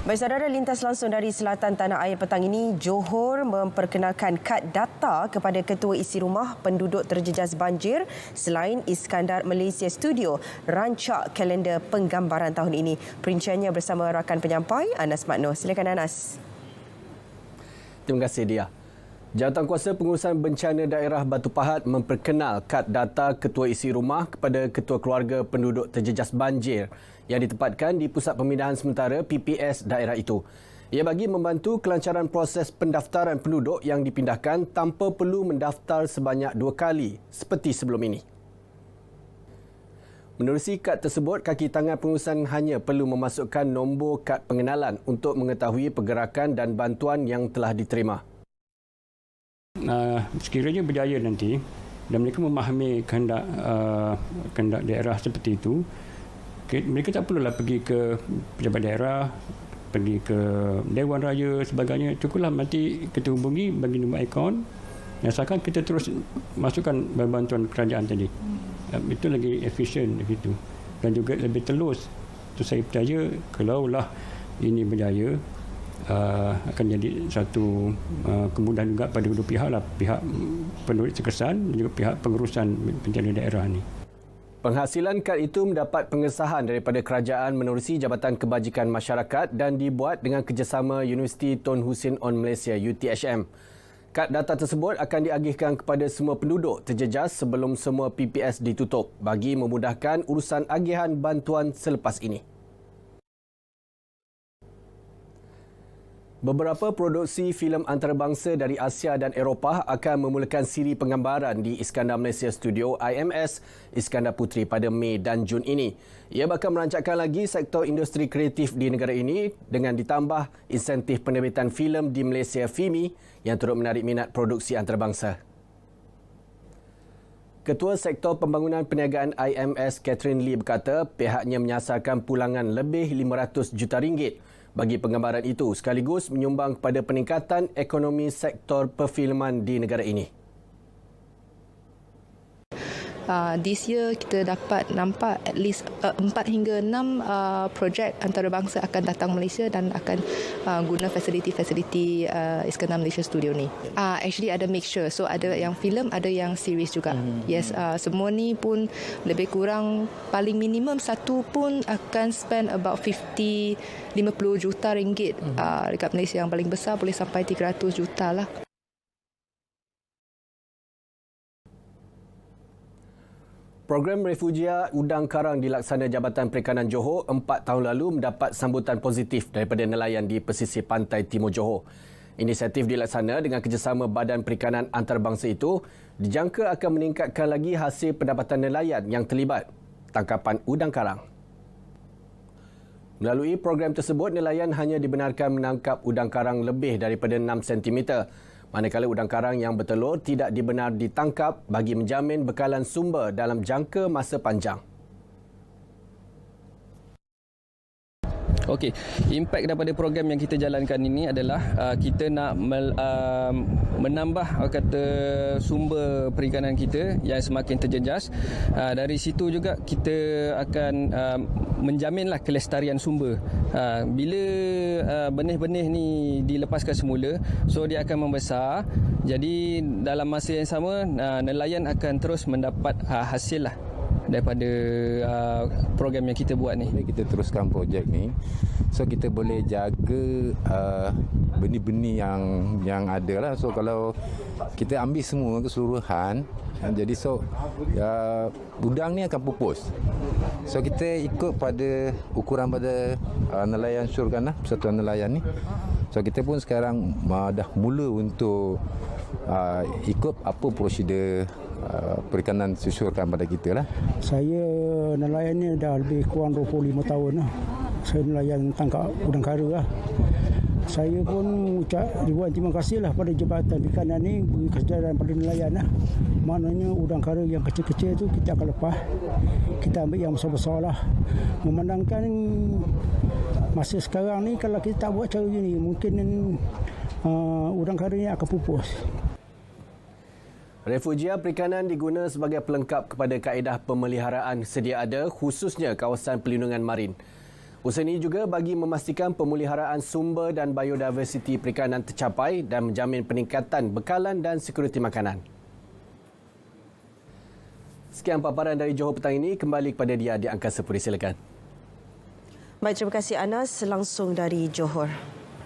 Baik saudara, lintas langsung dari selatan tanah air petang ini, Johor memperkenalkan kad data kepada Ketua Isi Rumah Penduduk Terjejas Banjir selain Iskandar Malaysia Studio rancak kalender penggambaran tahun ini. Perinciannya bersama rakan penyampai Anas Makno. Silakan Anas. Terima kasih Dia. Jawatankuasa Pengurusan Bencana Daerah Batu Pahat memperkenal kad data Ketua Isi Rumah kepada Ketua Keluarga Penduduk Terjejas Banjir yang ditempatkan di Pusat Pemindahan Sementara PPS daerah itu. Ia bagi membantu kelancaran proses pendaftaran penduduk yang dipindahkan tanpa perlu mendaftar sebanyak 2 kali seperti sebelum ini. Menerusi kad tersebut, kaki tangan pengurusan hanya perlu memasukkan nombor kad pengenalan untuk mengetahui pergerakan dan bantuan yang telah diterima. Sekiranya berjaya nanti dan mereka memahami kehendak daerah seperti itu, mereka tak perlulah pergi ke pejabat daerah, pergi ke Dewan Raya sebagainya. Cukuplah nanti kita hubungi bagi nombor akaun, asalkan kita terus masukkan bantuan kerajaan tadi. Itu lagi efisien begitu dan juga lebih telus. Itu saya percaya kalaulah ini berjaya, akan jadi satu kemudahan juga pada kedua pihak lah, pihak penduduk terkesan dan juga pihak pengurusan bencana daerah ini. Penghasilan kad itu mendapat pengesahan daripada kerajaan menerusi Jabatan Kebajikan Masyarakat dan dibuat dengan kerjasama Universiti Tun Hussein On Malaysia UTHM. Kad data tersebut akan diagihkan kepada semua penduduk terjejas sebelum semua PPS ditutup bagi memudahkan urusan agihan bantuan selepas ini. Beberapa produksi filem antarabangsa dari Asia dan Eropah akan memulakan siri penggambaran di Iskandar Malaysia Studio IMS Iskandar Puteri pada Mei dan Jun ini. Ia bakal merancakkan lagi sektor industri kreatif di negara ini dengan ditambah insentif penerbitan filem di Malaysia FIMI yang turut menarik minat produksi antarabangsa. Ketua Sektor Pembangunan Perniagaan IMS Catherine Lee berkata pihaknya menyasarkan pulangan lebih RM500 juta bagi penggambaran itu sekaligus menyumbang kepada peningkatan ekonomi sektor perfilman di negara ini. This year kita dapat nampak at least 4 hingga 6 projek antarabangsa akan datang Malaysia dan akan guna fasiliti-fasiliti Iskandar Malaysia Studio ni. Actually ada mixture, so ada yang filem, ada yang series juga. Yes, semua ni pun lebih kurang paling minimum satu pun akan spend about 50 juta ringgit. Dekat Malaysia yang paling besar boleh sampai 300 juta lah. Program Refugia Udang Karang dilaksana Jabatan Perikanan Johor 4 tahun lalu mendapat sambutan positif daripada nelayan di pesisir pantai timur Johor. Inisiatif dilaksana dengan kerjasama Badan Perikanan Antarabangsa itu dijangka akan meningkatkan lagi hasil pendapatan nelayan yang terlibat tangkapan udang karang. Melalui program tersebut, nelayan hanya dibenarkan menangkap udang karang lebih daripada 6 cm. Manakala udang karang yang bertelur tidak dibenar ditangkap bagi menjamin bekalan sumber dalam jangka masa panjang. Okey, impak daripada program yang kita jalankan ini adalah kita nak menambah kata sumber perikanan kita yang semakin terjejas. Dari situ juga kita akan menjaminlah kelestarian sumber. Bila benih-benih ni dilepaskan semula, so dia akan membesar. Jadi dalam masa yang sama nelayan akan terus mendapat hasil lah daripada program yang kita buat ni. Kita teruskan projek ni, so kita boleh jaga benih-benih yang ada lah. So kalau kita ambil semua keseluruhan, jadi so udang ni akan pupus. So kita ikut pada ukuran pada nelayan syurgan lah, Persatuan Nelayan ni. So kita pun sekarang dah mula untuk ikut apa prosedur perikanan susurkan pada kita lah. Saya nelayan ni dah lebih kurang 25 tahun lah. Saya nelayan tangkap udang kara lah. Saya pun ucap ribuan terima kasih lah pada Jabatan Perikanan ni beri kesedaran pada nelayan lah. Maknanya udang kara yang kecil-kecil tu kita akan lepas. Kita ambil yang besar-besar lah. Memandangkan masa sekarang ni kalau kita tak buat cara ni, mungkin udang kara ni akan pupus. Refugia perikanan diguna sebagai pelengkap kepada kaedah pemeliharaan sedia ada khususnya kawasan pelindungan marin. Usaha ini juga bagi memastikan pemeliharaan sumber dan biodiversiti perikanan tercapai dan menjamin peningkatan bekalan dan sekuriti makanan. Sekian paparan dari Johor petang ini. Kembali kepada dia di Angkasa Puri. Silakan. Baik, terima kasih Anas langsung dari Johor.